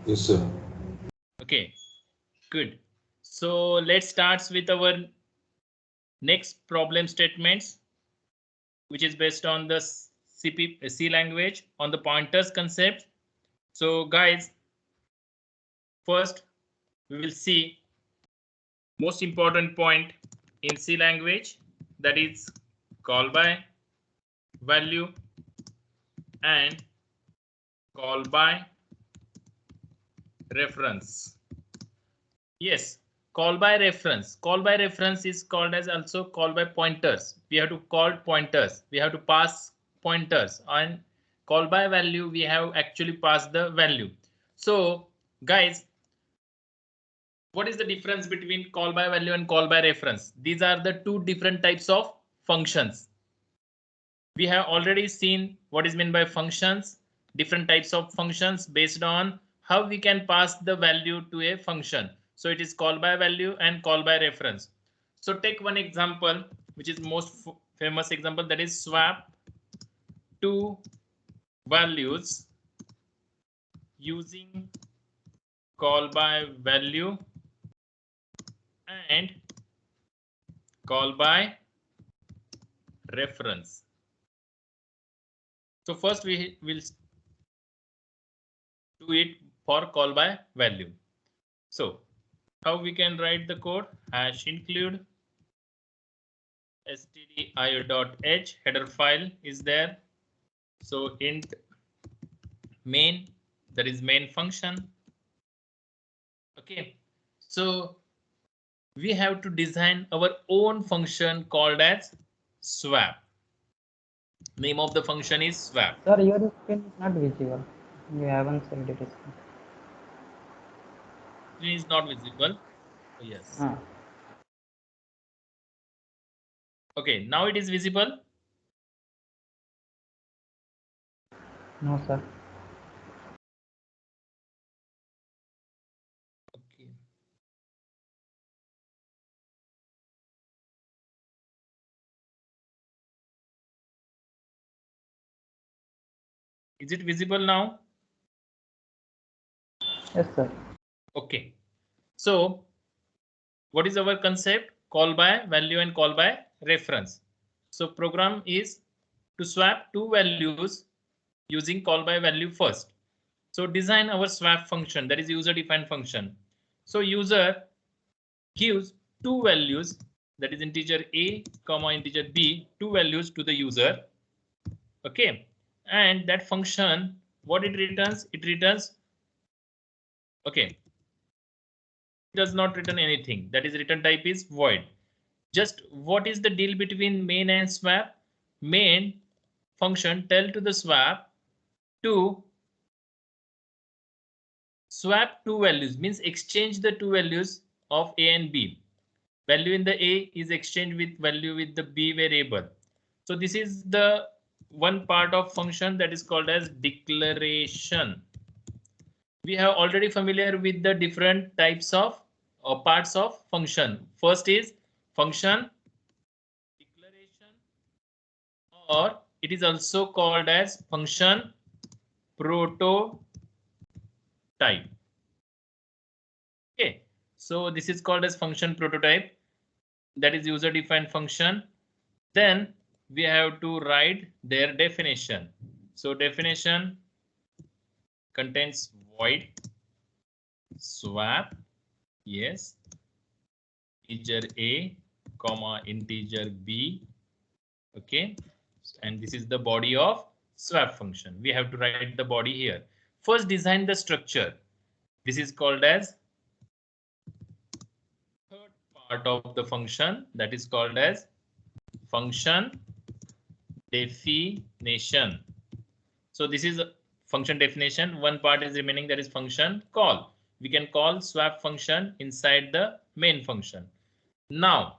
Yes, sir. Okay, good. So let's start with our next problem statements, which is based on the C language on the pointers concept. So guys, first we will see most important point in C language, that is call by value and call by reference. Yes, call by reference. Call by reference is called as also call by pointers. We have to call pointers. We have to pass pointers, and call by value we have actually passed the value. So guys, what is the difference between call by value and call by reference? These are the two different types of functions. We have already seen what is meant by functions, different types of functions based on how we can pass the value to a function. So it is call by value and call by reference. So take one example, which is most famous example, that is swap two values using call by value and call by reference. So first we will do it for call by value. So how we can write the code? Hash include stdio.h, header file is there. So int main, that is main function. Okay, so we have to design our own function called as swap. Name of the function is swap. Sir, your screen is not visible. You haven't saved it. Screen is not visible. Oh, yes. Okay, now it is visible. No, sir. Okay. Is it visible now? Yes, sir. Okay. So what is our concept? Call by value and call by reference. So program is to swap two values using call by value first. So design our swap function, that is user defined function. So user gives two values, that is integer a comma integer b, two values to the user. Okay, and that function, what it returns? It returns, okay, does not return anything, that is return type is void. Just what is the deal between main and swap? Main function tell to the swap to swap two values, means exchange the two values of a and b. Value in the a is exchanged with value with the b variable. So this is the one part of function that is called as declaration. We have already familiar with the different types of parts of function. First is function declaration, or it is also called as function prototype. Okay, so this is called as function prototype, that is user defined function. Then we have to write their definition. So definition contains void swap, yes, integer a comma integer b. Okay, and this is the body of swap function. We have to write the body here. First design the structure. This is called as third part of the function, that is called as function definition. So this is a function definition. One part is remaining, that is function call. We can call swap function inside the main function. Now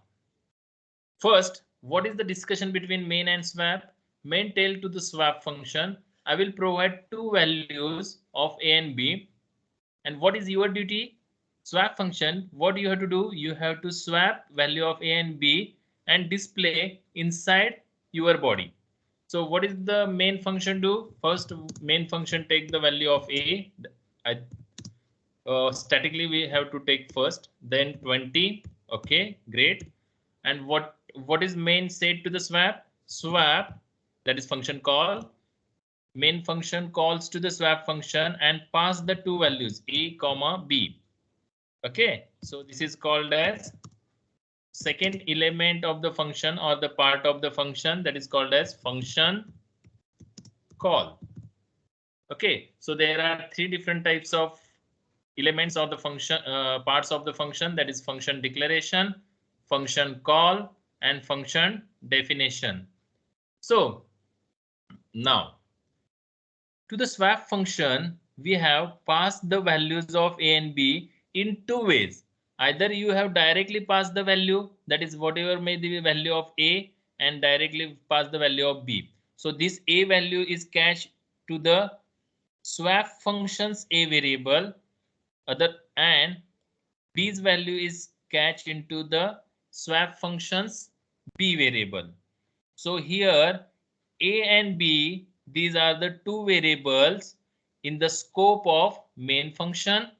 first, what is the discussion between main and swap? Main tell to the swap function, I will provide two values of a and b. And what is your duty? Swap function, what you have to do? You have to swap value of a and b and display inside your body. So what is the main function do? First, main function take the value of a. statically we have to take first, then 20. Okay, great. And what is main said to the swap? Swap, that is function call. Main function calls to the swap function and pass the two values a comma b. Okay, so this is called as second element of the function or the part of the function, that is called as function call. Okay, so there are three different types of elements of the function, parts of the function, that is function declaration, function call, and function definition. So now to the swap function, we have passed the values of a and b in two ways. Either you have directly passed the value, that is whatever may be the value of a, and directly pass the value of b. So this a value is cached to the swap function's a variable, and b's value is cached into the swap function's b variable. So here a and b, these are the two variables in the scope of main function,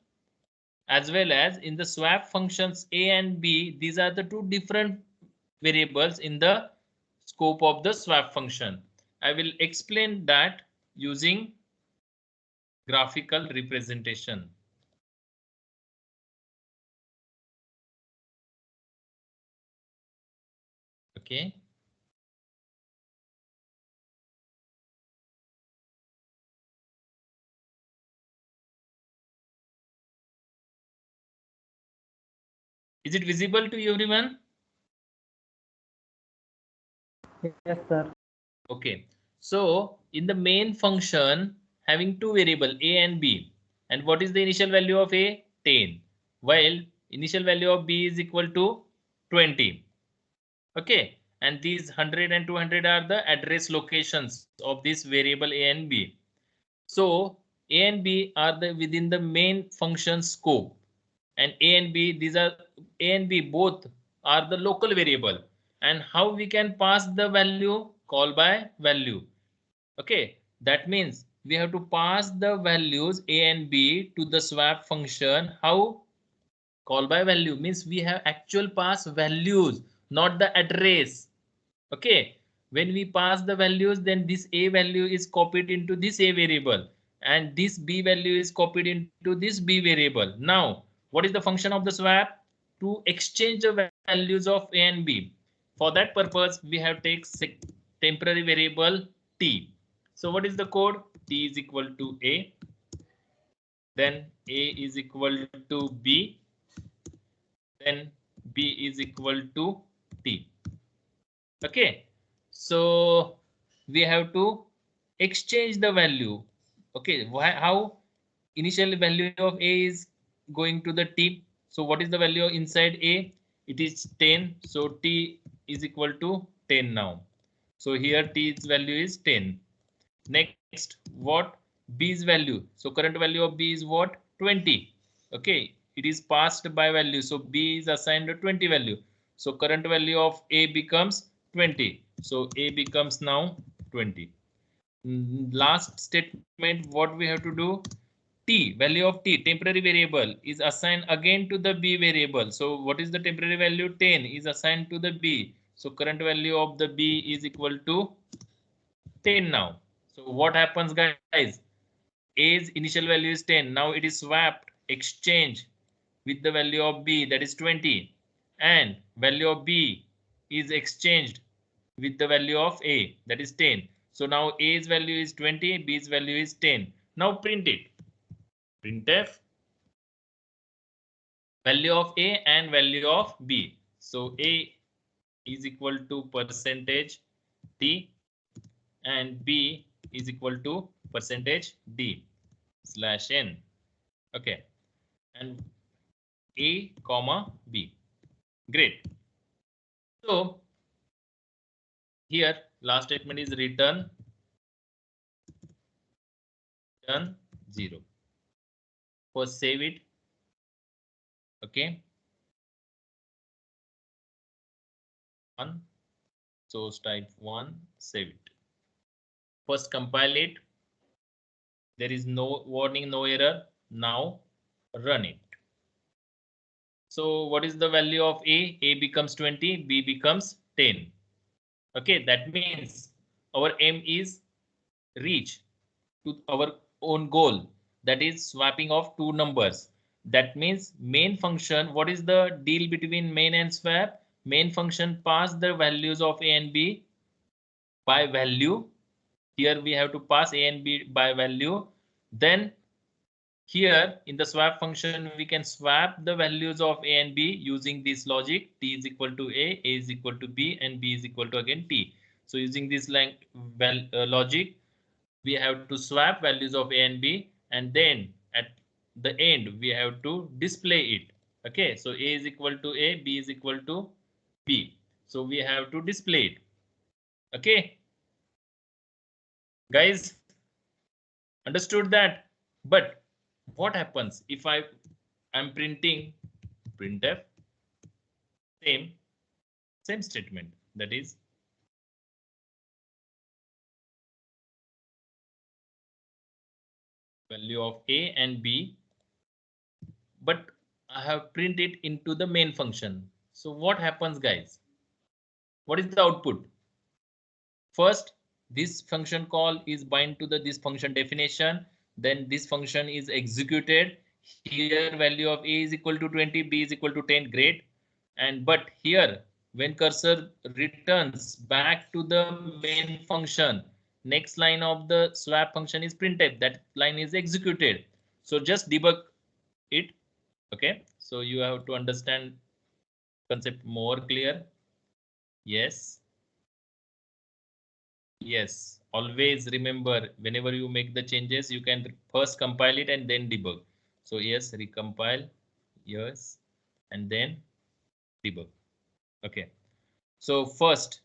as well as in the swap functions a and b, these are the two different variables in the scope of the swap function. I will explain that using graphical representation. Okay. Is it visible to everyone? Yes, sir. Okay. So in the main function having two variable a and b, and what is the initial value of a? 10, while initial value of b is equal to 20. Okay, and these 100 and 200 are the address locations of this variable a and b. So a and b are the within the main function scope, and a and b, these are a and b both are the local variable. And how we can pass the value? Call by value. Okay, that means we have to pass the values a and b to the swap function. How? Call by value means we have actual pass values, not the address. Okay, when we pass the values, then this a value is copied into this a variable, and this b value is copied into this b variable. Now what is the function of the swap? To exchange the values of a and b. For that purpose we have take temporary variable t. So what is the code? T is equal to a, then a is equal to b, then b is equal to t. Okay, so we have to exchange the value. Okay, how? Initial value of a is going to the t. So what is the value inside a? It is 10. So t is equal to 10 now. So here t's value is 10. Next, what? B's value. So current value of b is what? 20. Okay, it is passed by value. So b is assigned a 20 value. So current value of a becomes 20. So a becomes now 20. Last statement, what we have to do? T, value of t, temporary variable, is assigned again to the b variable. So what is the temporary value? 10 is assigned to the b. So current value of the b is equal to 10 now. So what happens, guys? A's initial value is 10. Now it is swapped, exchange with the value of b, that is 20, and value of b is exchanged with the value of a, that is 10. So now a's value is 20, b's value is 10. Now print it. Printf value of a and value of b. So a is equal to percentage t and b is equal to percentage d slash n. Okay, and a comma b. Great. So here last statement is return 0. First save it. Okay. 1. Source type 1. Save it. First compile it. There is no warning, no error. Now Run it. So what is the value of A? A becomes 20, B becomes 10. Okay, that means our aim is reach to our own goal, that is swapping of two numbers. That means main function, what is the deal between main and swap? Main function pass the values of A and B by value. Here we have to pass A and B by value. Then here in the swap function, we can swap the values of A and B using this logic. T is equal to A is equal to B, and B is equal to again T. So using this logic, we have to swap values of A and B, and then at the end, we have to display it. Okay, so A is equal to A, B is equal to B. So we have to display it. Okay, guys, understood that? But what happens if I'm printing printf same statement, that is value of A and B, but I have printed it into the main function. So what happens, guys? What is the output? First, this function call is bind to the this function definition. Then this function is executed. Here value of A is equal to 20, B is equal to 10. Great. And but here when cursor returns back to the main function, next line of the swap function is printed. That line is executed. So just debug it. Okay. So you have to understand concept more clear. Yes. Yes, always remember whenever you make the changes, you can first compile it and then debug. So yes, recompile, yes, and then debug. Okay. So first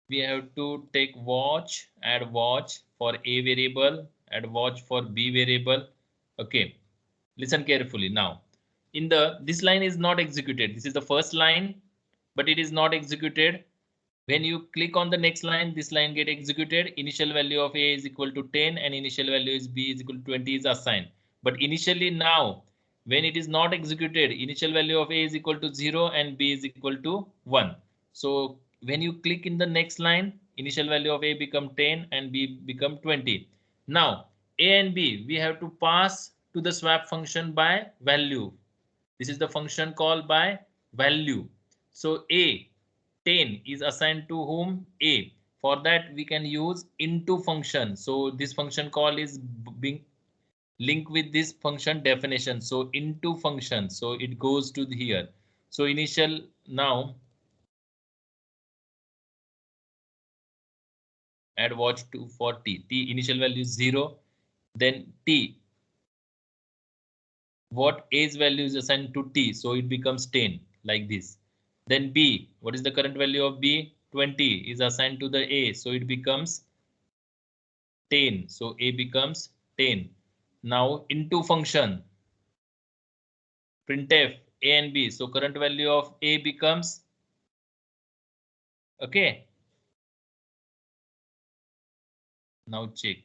we have to take watch, add watch for A variable, add watch for B variable. Okay. Listen carefully now. This line is not executed. This is the first line, but it is not executed. When you click on the next line, this line get executed. Initial value of A is equal to 10 and initial value is B is equal to 20 is assigned. But initially now, when it is not executed, initial value of A is equal to 0 and B is equal to 1. So when you click in the next line, initial value of A become 10 and B become 20. Now A and B, we have to pass to the swap function by value. This is the function called by value. So A 10 is assigned to whom? A. For that we can use into function. So this function call is being linked with this function definition. So into function. So it goes to here. So initial now add watch to for T. T initial value is 0. Then T. What A's value is assigned to T. So it becomes 10 like this. Then B. What is the current value of B? 20 is assigned to the A. So it becomes 10. So A becomes 10. Now into function printf A and B. So current value of A becomes okay. Now check.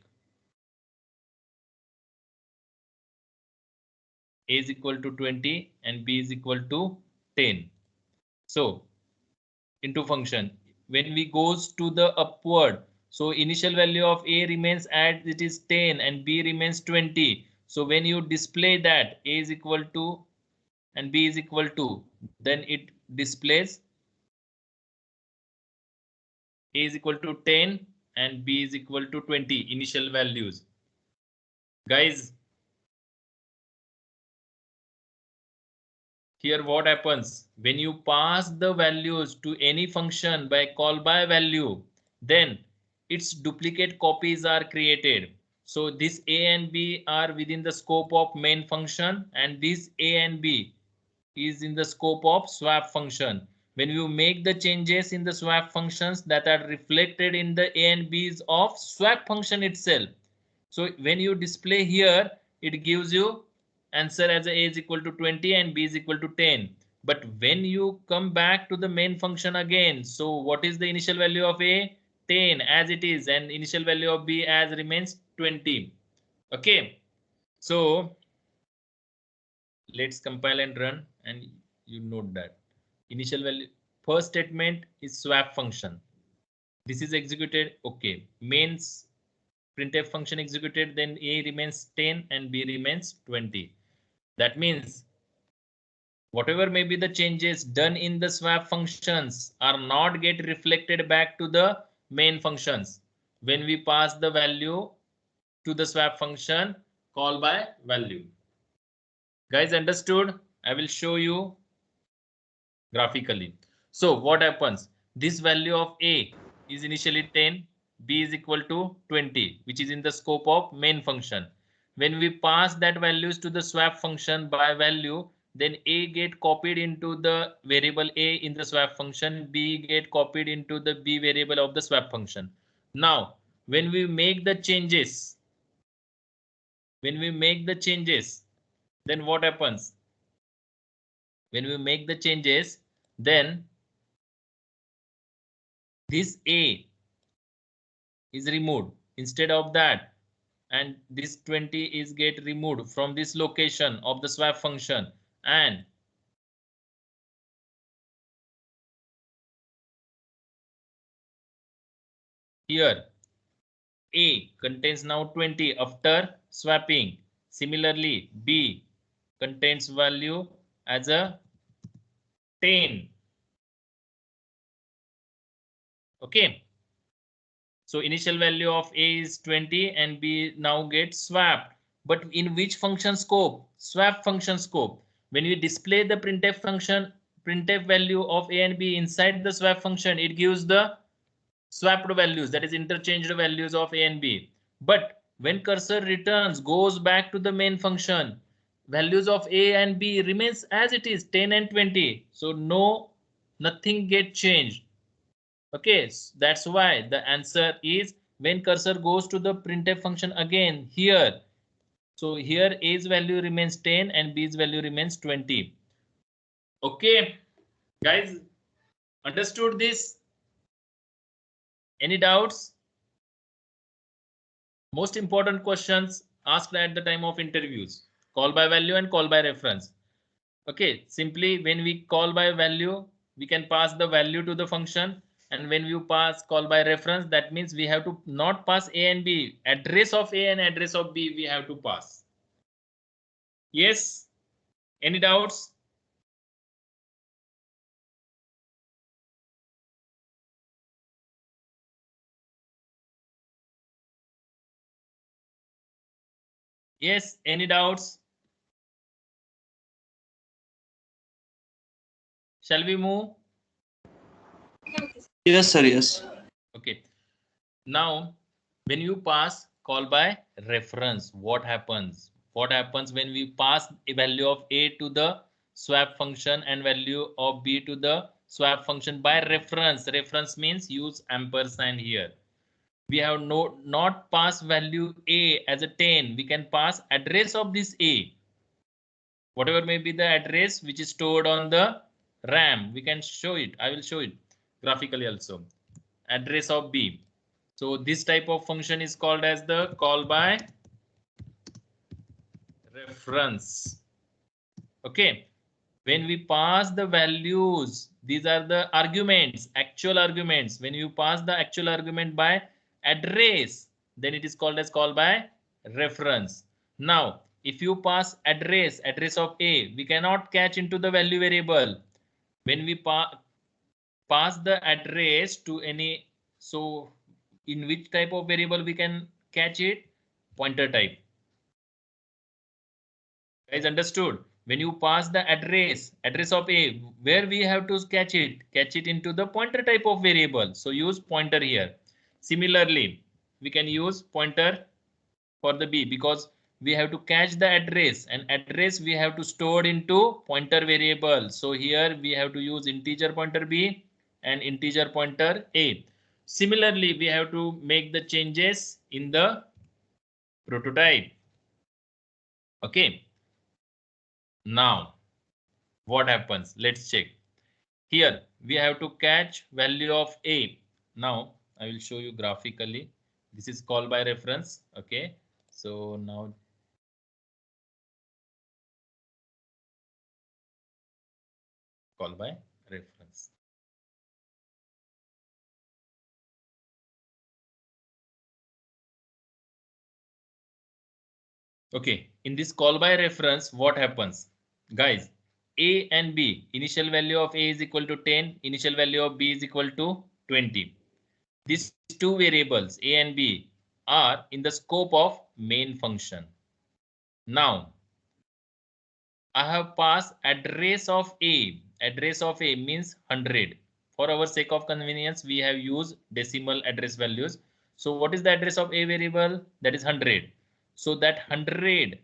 A is equal to 20 and B is equal to 10. So into function when we goes to the upward, so initial value of A remains as it is 10 and B remains 20. So when you display that A is equal to and B is equal to, then it displays A is equal to 10 and B is equal to 20 initial values. Guys, here what happens when you pass the values to any function by call by value, then its duplicate copies are created. So this A and B are within the scope of main function and this A and B is in the scope of swap function. When you make the changes in the swap functions, that are reflected in the A and B's of swap function itself. So when you display here, it gives you answer as A is equal to 20 and B is equal to 10. But when you come back to the main function again, so what is the initial value of A? 10 as it is, and initial value of B as remains 20. Okay. So Let's compile and run, and you note that initial value, first statement is swap function. This is executed. Okay, mains printf function executed, then a remains 10 and b remains 20. That means whatever may be the changes done in the swap functions are not get reflected back to the main functions when we pass the value to the swap function call by value. Guys, understood? I will show you graphically. So what happens? This value of a is initially 10, b is equal to 20, which is in the scope of main function. When we pass that values to the swap function by value, then a get copied into the variable a in the swap function, b get copied into the b variable of the swap function. Now, when we make the changes, then what happens? When we make the changes, then this a is removed instead of that, and this 20 is get removed from this location of the swap function, and here a contains now 20 after swapping. Similarly, b contains value as a 10. Okay, so initial value of a is 20 and b now gets swapped. But in which function scope? Swap function scope. When we display the printf function, printf value of a and b inside the swap function, it gives the swapped values, that is interchanged values of a and b. But when cursor returns, goes back to the main function, values of a and b remains as it is, 10 and 20. So nothing get changed. Okay, that's why the answer is when cursor goes to the printf function again here. So here a's value remains 10 and b's value remains 20. Okay, guys, understood this? Any doubts? Most important questions asked at the time of interviews. Call by value and call by reference. Okay, simply when we call by value, we can pass the value to the function, and when you pass call by reference, that means we have to not pass a and b, address of a and address of b we have to pass. Yes, any doubts? Yes, any doubts? Shall we move? Yes, sir. Yes. Okay, now when you pass call by reference, what happens? What happens when we pass a value of a to the swap function and value of b to the swap function by reference? Reference means use ampersand here. We have not pass value a as a 10. We can pass address of this a. Whatever may be the address which is stored on the RAM, we can show it. I will show it graphically also. Address of b. So this type of function is called as the call by reference. Okay, when we pass the values, these are the arguments, actual arguments. When you pass the actual argument by address, then it is called as call by reference. Now if you pass address of a, we cannot catch into the value variable. When we pass the address to any, so in which type of variable we can catch it? Pointer type. Guys, understood? When you pass the address of a, where we have to catch it into the pointer type of variable. So use pointer here. Similarly, we can use pointer for the b, because we have to catch the address, and address we have to store into pointer variable. So here we have to use integer pointer b and integer pointer a. Similarly, we have to make the changes in the prototype. Okay. Now what happens? Let's check. Here we have to catch value of a. Now I will show you graphically. This is call by reference. Okay. So now call by reference. Okay, in this call by reference, what happens? Guys, A and B, initial value of A is equal to 10, initial value of B is equal to 20. These two variables, A and B, are in the scope of main function. Now, I have passed address of A. Address of A means 100. For our sake of convenience, we have used decimal address values. So what is the address of A variable? That is 100. So that 100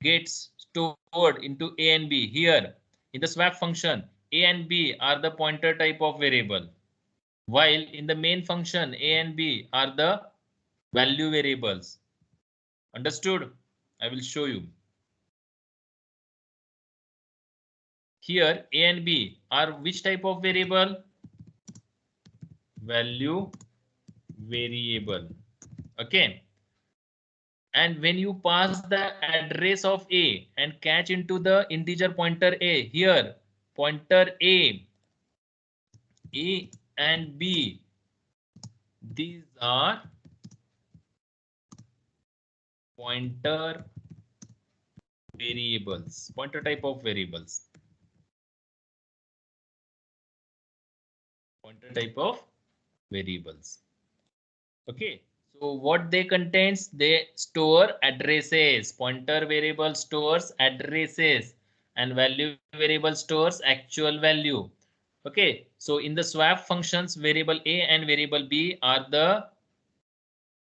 gets stored into A and B. Here in the swap function, A and B are the pointer type of variable, while in the main function, A and B are the value variables. Understood? I will show you. Here A and B are which type of variable? Value variable. Okay. And when you pass the address of A and catch into the integer pointer A, here pointer A and B, these are pointer variables, pointer type of variables. Pointer type of variables. Okay, so what they contains? They store addresses. Pointer variable stores addresses and value variable stores actual value. Okay, so in the swap functions, variable A and variable B are the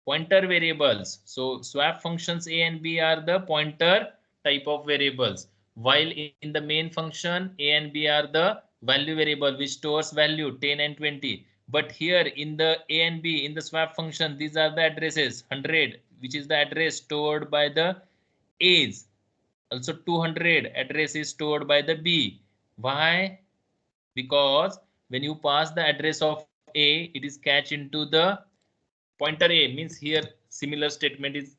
pointer variables. So swap functions A and B are the pointer type of variables, while in the main function A and B are the value variable which stores value 10 and 20. But here in the A and B in the swap function, these are the addresses. 100, which is the address stored by the A's. Also 200 address is stored by the B. Why? Because when you pass the address of A, it is catch into the pointer A, means here similar statement is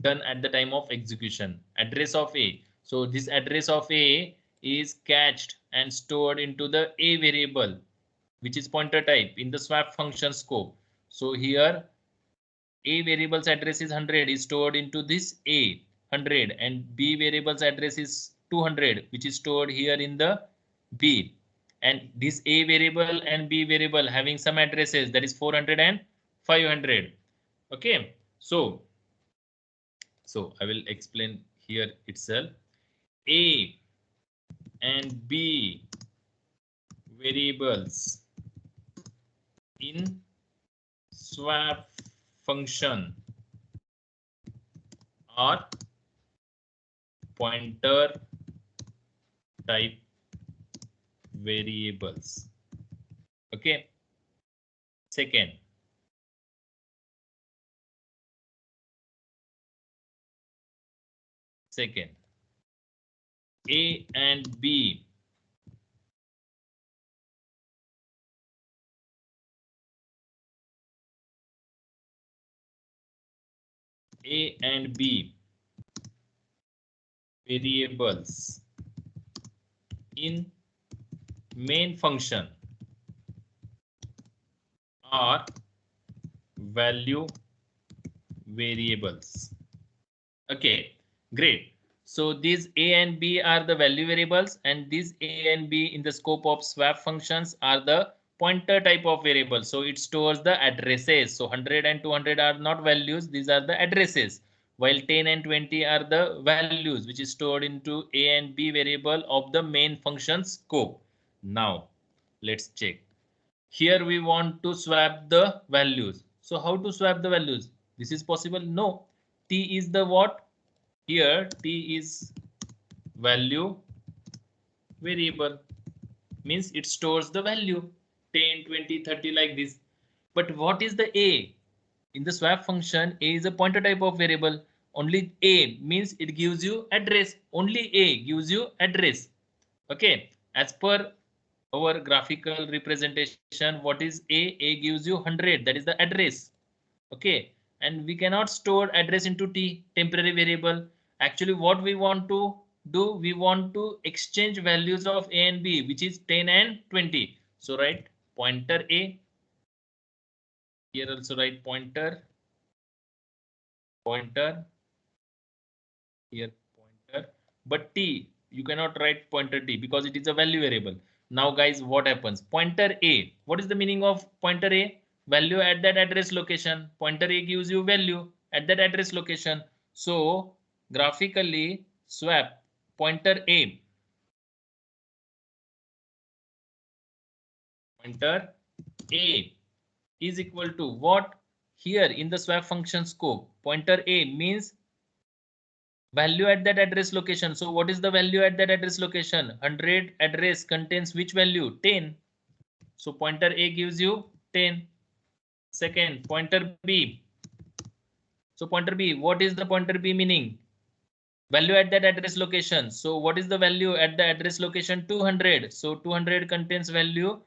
done at the time of execution. Address of A. So this address of A is catched and stored into the A variable, which is pointer type in the swap function scope. So here A variable's address is 100 is stored into this A 100, and B variable's address is 200, which is stored here in the B. And this A variable and B variable having some addresses, that is 400 and 500. Okay, so I will explain here itself. A and B variables in swap function are pointer type variables. Okay. Second, A and B variables in main function are value variables. Okay, great. So these A and B are the value variables, and these A and B in the scope of swap functions are the pointer type of variables. So it stores the addresses. So 100 and 200 are not values, these are the addresses, while 10 and 20 are the values which is stored into A and B variable of the main function scope. Now let's check. Here we want to swap the values. So how to swap the values? This is possible? No. T is the what? Here T is value variable, means it stores the value 10, 20, 30 like this. But what is the A? In the swap function, A is a pointer type of variable. Only A means it gives you address. Only A gives you address. Okay. As per our graphical representation, what is A? A gives you 100. That is the address. Okay. And we cannot store address into T, temporary variable. Actually, what we want to do we want to exchange values of A and B, which is 10 and 20. So write pointer A. Here also write pointer. Here pointer. But T, you cannot write pointer T because it is a value variable. Now guys, what happens? Pointer A. What is the meaning of pointer A? Value at that address location. Pointer A gives you value at that address location. So graphically swap pointer A. Pointer A is equal to what? Here in the swap function scope, pointer A means value at that address location. So what is the value at that address location? 100 address contains which value? 10. So pointer A gives you 10. Second, pointer B. So pointer B, what is the pointer B meaning? Value at that address location. So what is the value at the address location? 200. So 200 contains value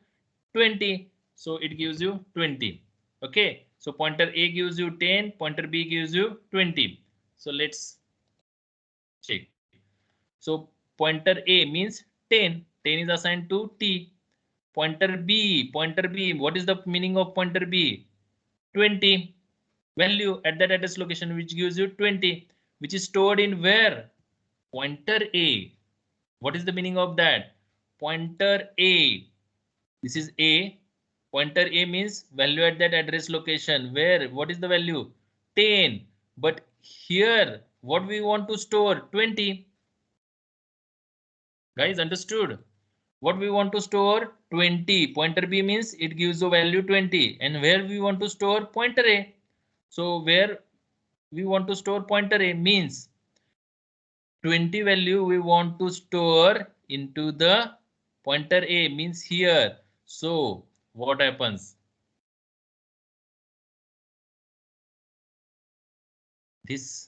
20. So it gives you 20. Okay. So pointer A gives you 10. Pointer B gives you 20. So let's check. So pointer A means 10. 10 is assigned to T. Pointer B. What is the meaning of pointer B? 20. Value at that address location which gives you 20, which is stored in where? Pointer A. What is the meaning of that? Pointer A. This is A. Pointer A means value at that address location. Where? What is the value? 10. But here, what we want to store? 20. Guys, understood? What we want to store? 20. Pointer B means it gives the value 20. And where we want to store? Pointer A. So where we want to store pointer A means 20 value we want to store into the pointer A means here. So what happens? This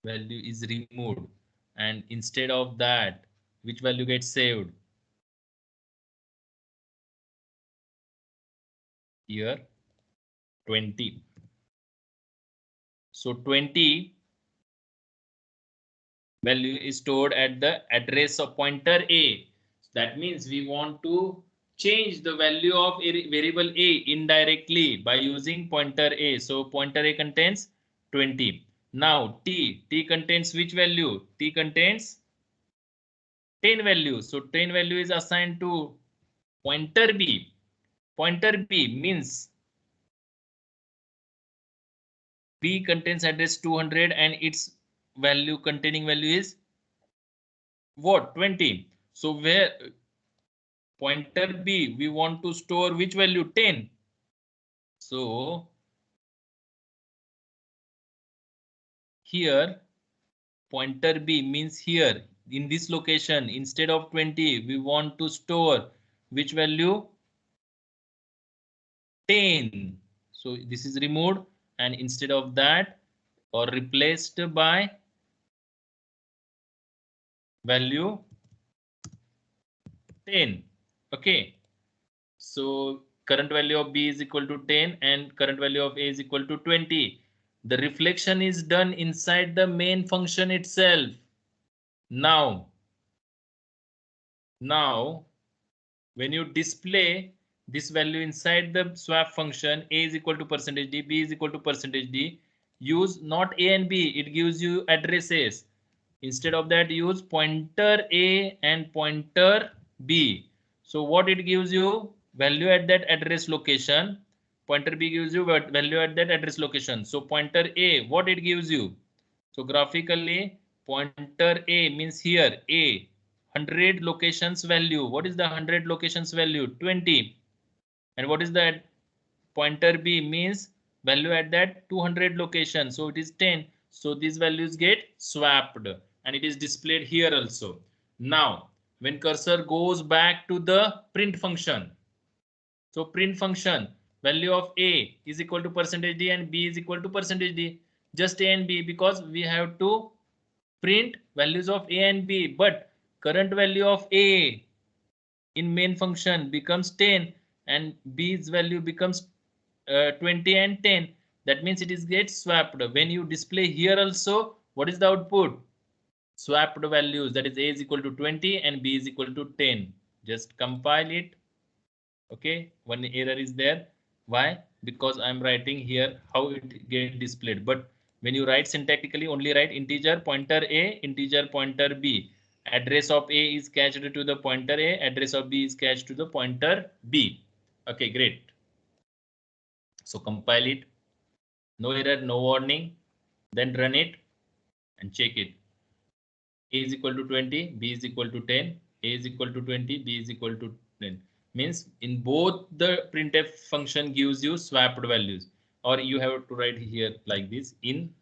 value is removed, and instead of that, which value gets saved? Here 20. So 20 value is stored at the address of pointer A. That means we want to change the value of variable A indirectly by using pointer A. So pointer A contains 20. Now T contains which value? T contains 10 value. So 10 value is assigned to pointer B. Pointer B means B contains address 200 and its value containing value is what? 20. So where pointer B we want to store which value? 10. So here pointer B means here in this location instead of 20 we want to store which value? 10. So this is removed and instead of that or replaced by value 10. Okay. So current value of B is equal to 10 and current value of A is equal to 20. The reflection is done inside the main function itself. Now, when you display this value inside the swap function, A is equal to percentage %D, B is equal to percentage %D, use not A and B, it gives you addresses. Instead of that, use pointer A and pointer B. So what it gives you? Value at that address location. Pointer B gives you value at that address location. So pointer A, what it gives you? So graphically, pointer A means here A, 100 locations value. What is the 100 locations value? 20. And what is that? Pointer B means value at that 200 location. So it is 10. So these values get swapped and it is displayed here also. Now, when cursor goes back to the print function. So print function value of A is equal to percentage %D and B is equal to percentage %D. Just A and B because we have to print values of A and B, but current value of A in main function becomes 10 and B's value becomes 20 and 10. That means it is gets swapped. When you display here also, what is the output? swapped values, that is a is equal to 20 and b is equal to 10. Just compile it. Okay, one error is there. Why? Because I'm writing here how it get displayed. But when you write syntactically, only write integer pointer a, integer pointer b. Address of a is cached to the pointer a, address of b is cached to the pointer b. Okay, great. So compile it. No error, no warning. Then run it and check it. A is equal to 20, b is equal to 10, a is equal to 20, b is equal to 10. Means in both the printf function gives you swapped values, or you have to write here like this: in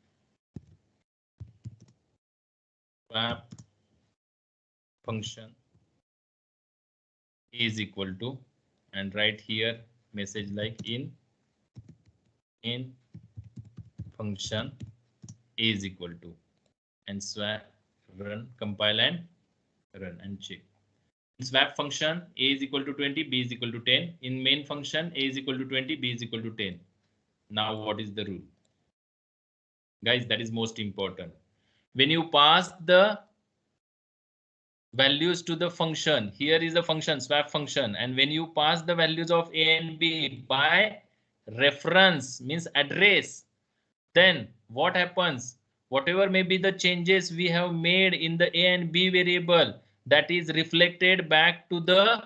swap function is equal to, and write here message like in function is equal to, and swap, run, compile and run and check. In swap function a is equal to 20, b is equal to 10. In main function a is equal to 20, b is equal to 10. Now what is the rule? Guys, that is most important. When you pass the values to the function, here is the function, swap function, and when you pass the values of a and b by reference, means address, then what happens? Whatever may be the changes we have made in the a and b variable, that is reflected back to the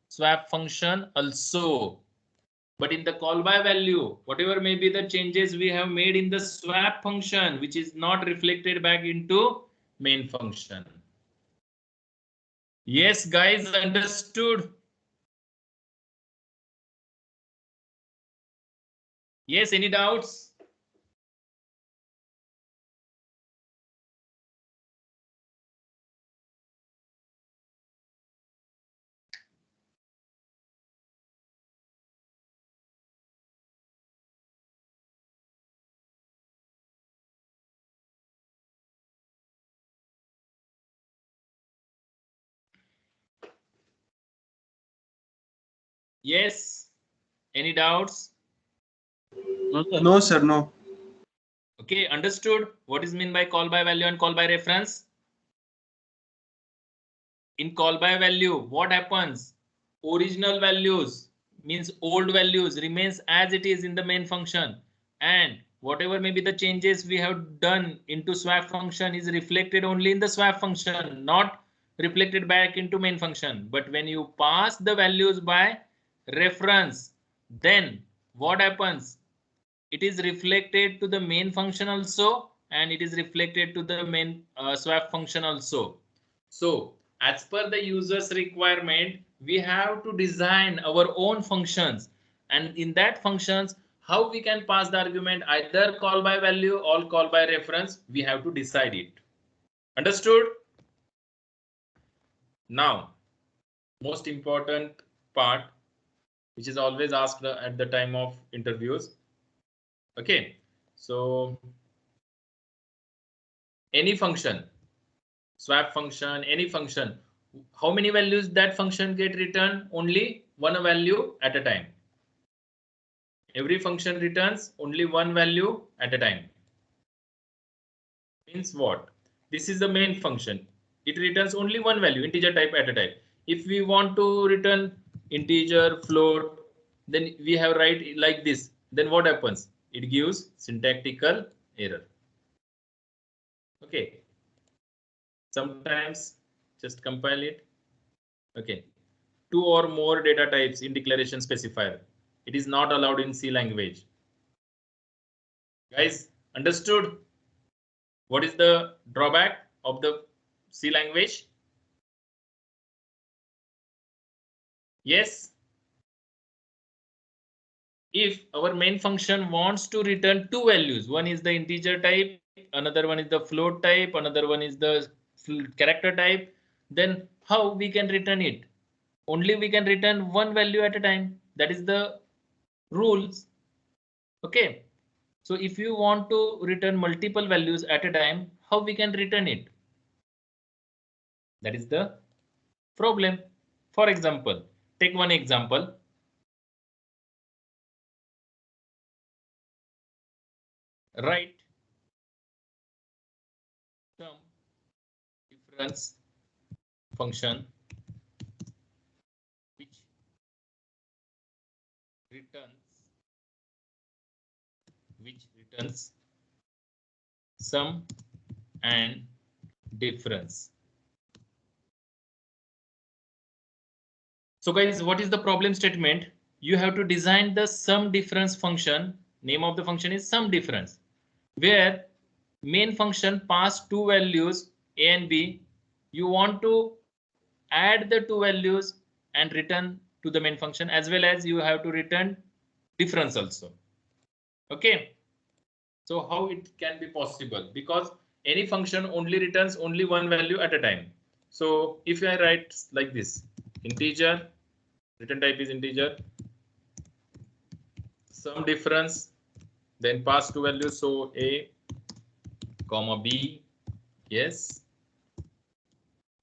swap function also. But in the call by value, whatever may be the changes we have made in the swap function, which is not reflected back into main function. Yes, guys, understood? Yes, any doubts? Yes, any doubts? No, sir, no. Okay, understood what is meant by call by value and call by reference? In call by value, what happens? Original values, means old values, remains as it is in the main function, and whatever may be the changes we have done into swap function is reflected only in the swap function, not reflected back into main function. But when you pass the values by reference, then what happens? It is reflected to the main function also, and it is reflected to the main swap function also. So as per the user's requirement, we have to design our own functions, and in that functions, how we can pass the argument, either call by value or call by reference, we have to decide it. Understood? Now, most important part, which is always asked at the time of interviews. Okay, so any function, swap function, any function, how many values that function get returned? Only one value at a time. Every function returns only one value at a time. Means what? This is the main function. It returns only one value, integer type at a time. If we want to return integer, float, then we have write like this. Then what happens? It gives syntactical error. Okay. Sometimes just compile it. Okay. Two or more data types in declaration specifier. It is not allowed in C language. Guys, understood? What is the drawback of the C language? Yes. If our main function wants to return two values, one is the integer type, another one is the float type, another one is the character type, then how we can return it? Only we can return one value at a time. That is the rules. Okay. So if you want to return multiple values at a time, how we can return it? That is the problem. For example, take one example. Write term difference function which returns sum and difference. So guys, what is the problem statement? You have to design the sum difference function. Name of the function is sum difference, where main function pass two values a and b. You want to add the two values and return to the main function, as well as you have to return difference also. Okay, so how it can be possible? Because any function only returns only one value at a time. So if I write like this, integer, return type is integer, sum difference, then pass two values, so a comma b, yes,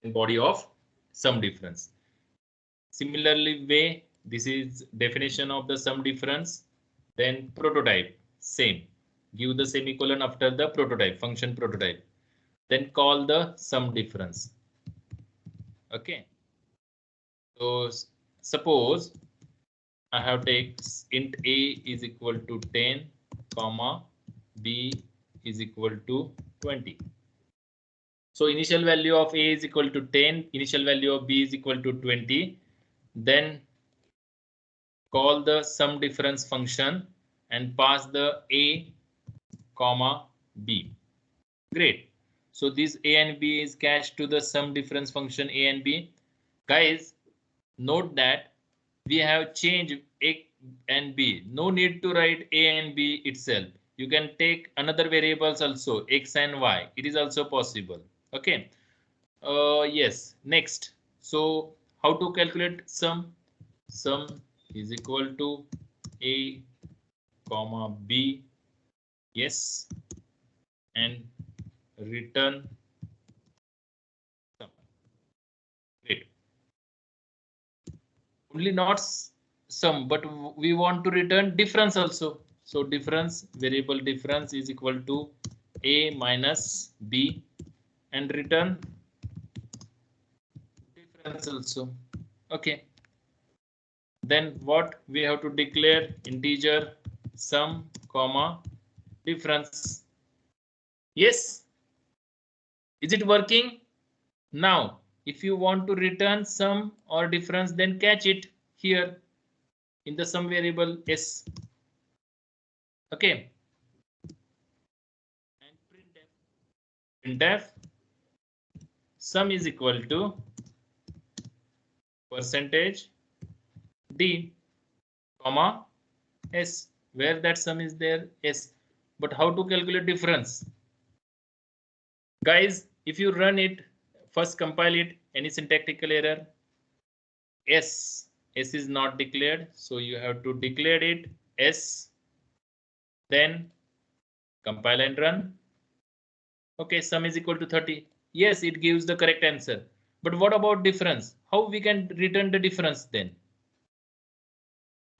in body of sum difference. Similarly way, this is definition of the sum difference. Then prototype, same, give the semicolon after the prototype, function prototype, then call the sum difference. Okay, so suppose I have take int a is equal to 10 comma b is equal to 20. So initial value of a is equal to 10, initial value of b is equal to 20. Then call the sum difference function and pass the a comma b. Great. So this a and b is cached to the sum difference function a and b. Guys, note that we have changed a and b. No need to write a and b itself. You can take another variables also, x and y. It is also possible. Okay. Yes. Next. So how to calculate sum? Sum is equal to a comma b. Yes. And return sum. Great. Only not sum, but we want to return difference also. So difference, variable difference is equal to a minus b and return difference also. Okay. Then what we have to declare? Integer sum comma difference. Yes. Is it working? Now, if you want to return sum or difference, then catch it here in the sum variable s. Okay. And printf sum is equal to percentage d comma s, where that sum is there s. But how to calculate difference? Guys, if you run it, first compile it, any syntactical error, s is not declared, so you have to declare it s, then compile and run. Okay, sum is equal to 30. Yes, it gives the correct answer. But what about difference? How we can return the difference then?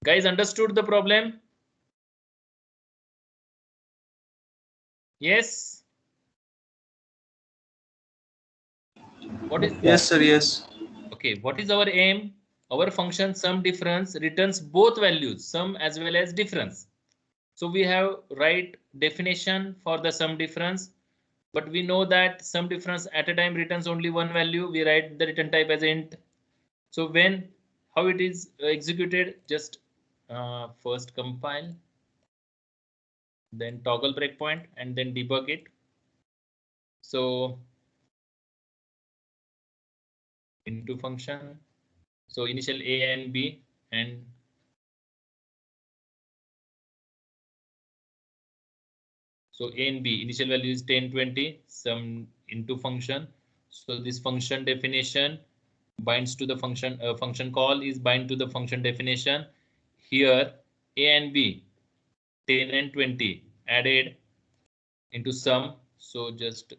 Guys, understood the problem? Yes. What is? Yes, sir. Yes. Okay, what is our aim? Our function sum difference returns both values, sum as well as difference. So we have right definition for the sum difference, but we know that sum difference at a time returns only one value. We write the return type as int. So when, how it is executed, just first compile, then toggle breakpoint, and then debug it. So into function, so initial a and b, and so a and b initial value is 10, 20, sum into function. So this function definition binds to the function, function call is bind to the function definition. Here a and b 10 and 20 added into sum. So just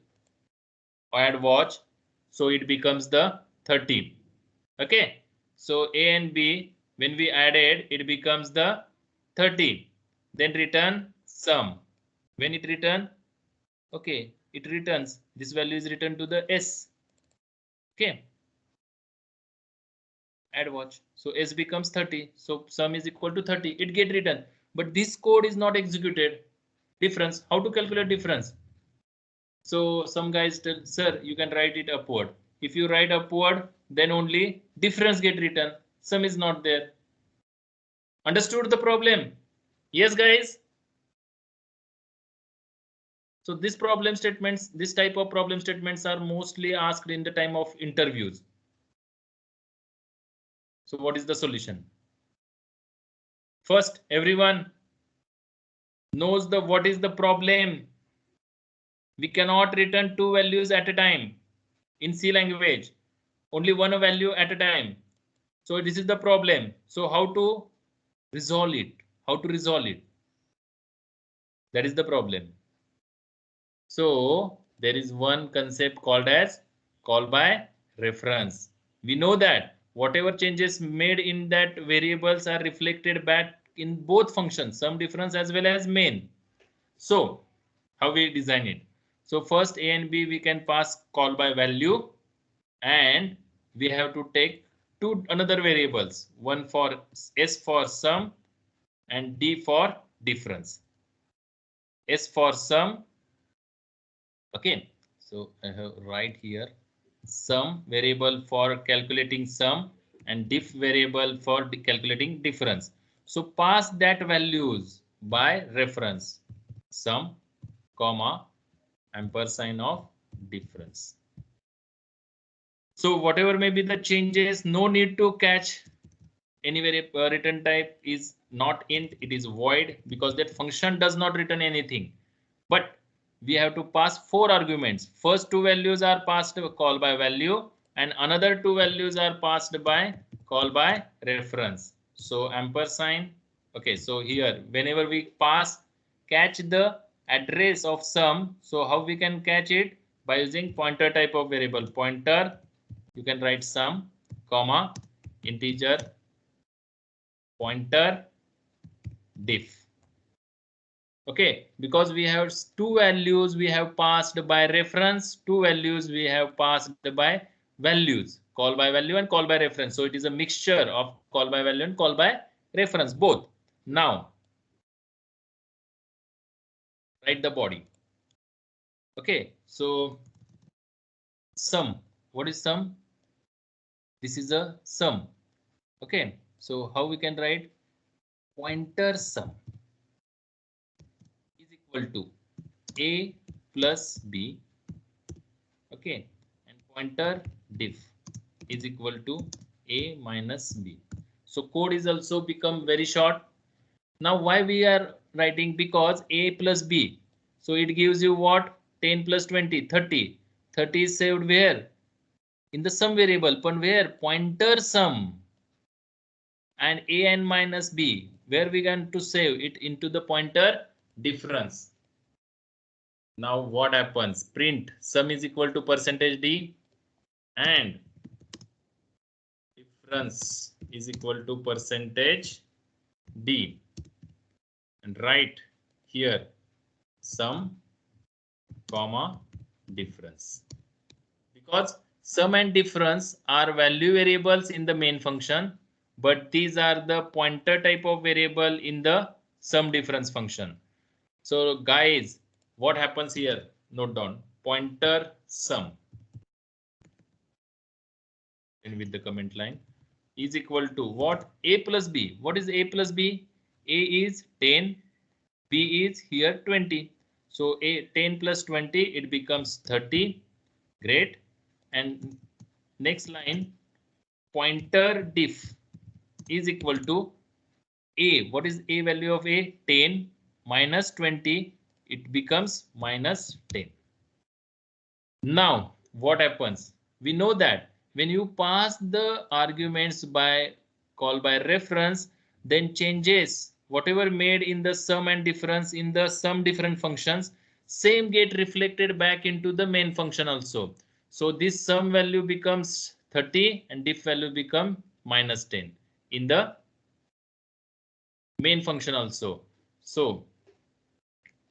add watch, so it becomes the 30. Okay, so a and b, when we added, it becomes the 30. Then return sum. When it return, okay, it returns, this value is returned to the s. Okay. Add watch. So S becomes 30. So sum is equal to 30. It get written. But this code is not executed. Difference. How to calculate difference? So some guys tell, sir, you can write it upward. If you write upward, then only difference get written. Sum is not there. Understood the problem? Yes, guys. So this problem statements, this type of problem statements are mostly asked in the time of interviews. So what is the solution? First, everyone knows what is the problem. We cannot return two values at a time in C language, only one value at a time. So this is the problem. So how to resolve it? How to resolve it? That is the problem. So there is one concept called as call by reference. We know that whatever changes made in that variables are reflected back in both functions, sum difference as well as main. So how we design it? So first A and B we can pass call by value, and we have to take two another variables, one for S for sum and D for difference. S for sum. Okay, so I have right here sum variable for calculating sum and diff variable for calculating difference. So pass that values by reference, sum, comma, ampersand of difference. So whatever may be the changes, no need to catch any return type is not int, it is void, because that function does not return anything. But we have to pass four arguments. First two values are passed call by value, and another two values are passed by call by reference. So ampersand. Okay, so here whenever we pass catch the address of sum, so how we can catch it? By using pointer type of variable. Pointer, you can write sum, comma, integer, pointer, diff. Okay, because we have two values we have passed by reference, two values we have passed by values, call by value and call by reference. So it is a mixture of call by value and call by reference, both. Now write the body. Okay, so sum. What is sum? This is a sum. Okay, so how we can write? Pointer sum is equal to A plus B. Okay, and pointer diff is equal to A minus B. So code is also become very short. Now why we are writing? Because A plus B. So it gives you what? 10 plus 20, 30. 30 is saved where? In the sum variable. But where? Pointer sum. And A n minus B. Where we going to save it? Into the pointer difference. Now what happens? Print sum is equal to percentage D and difference is equal to percentage D, and write here sum, comma, difference, because sum and difference are value variables in the main function, but these are the pointer type of variable in the sum difference function. So guys, what happens here? Note down pointer sum, and with the comment line is equal to what? A plus B. What is A plus B? A is 10, B is here 20. So A 10 plus 20, it becomes 30. Great. And next line, pointer diff is equal to A. What is A value of A? 10 minus 20, it becomes minus 10. Now what happens? We know that when you pass the arguments by call by reference, then changes whatever made in the sum and difference in the sum different functions, same get reflected back into the main function also. So this sum value becomes 30 and diff value become minus 10 in the main function also. So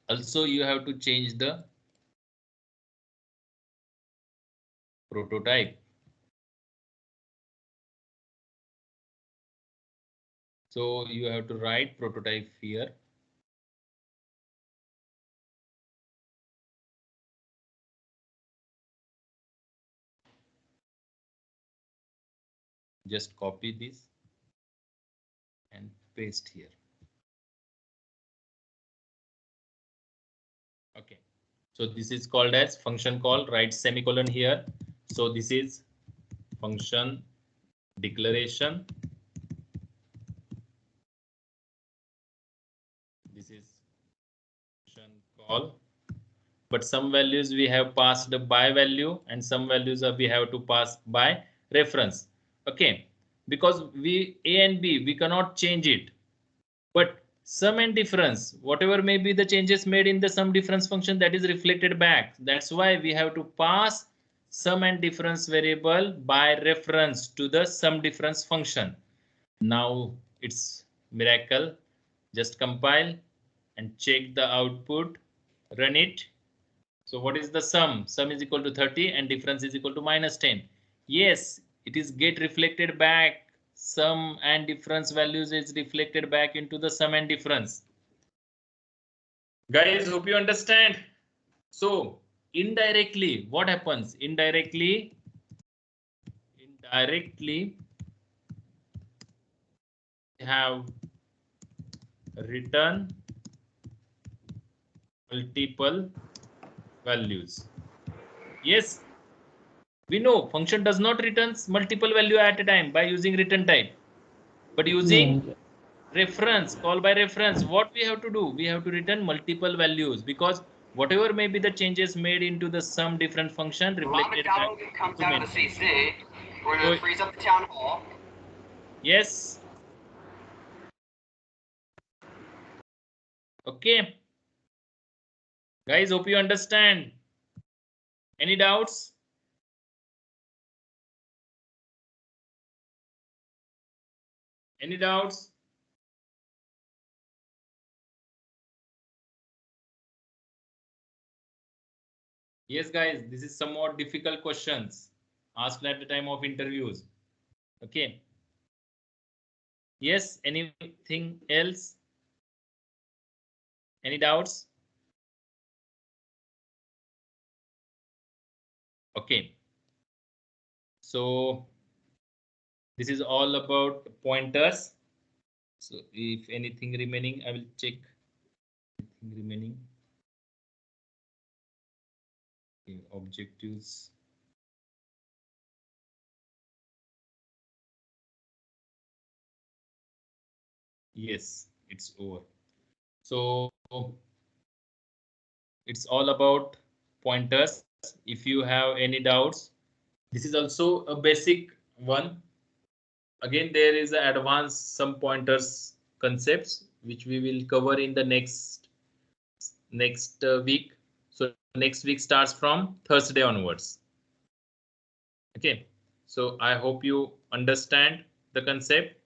also you have to change the prototype. So you have to write prototype here. Just copy this and paste here. Okay, so this is called as function call, write semicolon here. So this is function declaration. This is function call, but some values we have passed by value and some values we have to pass by reference. Okay, because we A and B, we cannot change it, but sum and difference, whatever may be the changes made in the sum difference function, that is reflected back. That's why we have to pass sum and difference variable by reference to the sum difference function. Now it's miracle. Just compile and check the output, run it. So what is the sum? Sum is equal to 30 and difference is equal to -10. Yes, it is get reflected back. Sum and difference values is reflected back into the sum and difference. Guys, hope you understand. So indirectly, what happens? Indirectly, we have return multiple values. Yes, we know function does not return multiple value at a time by using return type, but using reference, call by reference, what we have to do? We have to return multiple values, because whatever may be the changes made into the sum different function reflected back comes to down main to function. CC. We're going to freeze up the town hall. Yes. Okay. Guys, hope you understand. Any doubts? Any doubts? Yes, guys, this is somewhat difficult questions asked at the time of interviews. Okay. Yes, anything else? Any doubts? Okay. So this is all about pointers. So if anything remaining, I will check anything remaining. Okay, objectives. Yes, it's over. So it's all about pointers. If you have any doubts, this is also a basic one. Again, there is advanced some pointers concepts which we will cover in the next week. So next week starts from Thursday onwards. Okay, so I hope you understand the concept.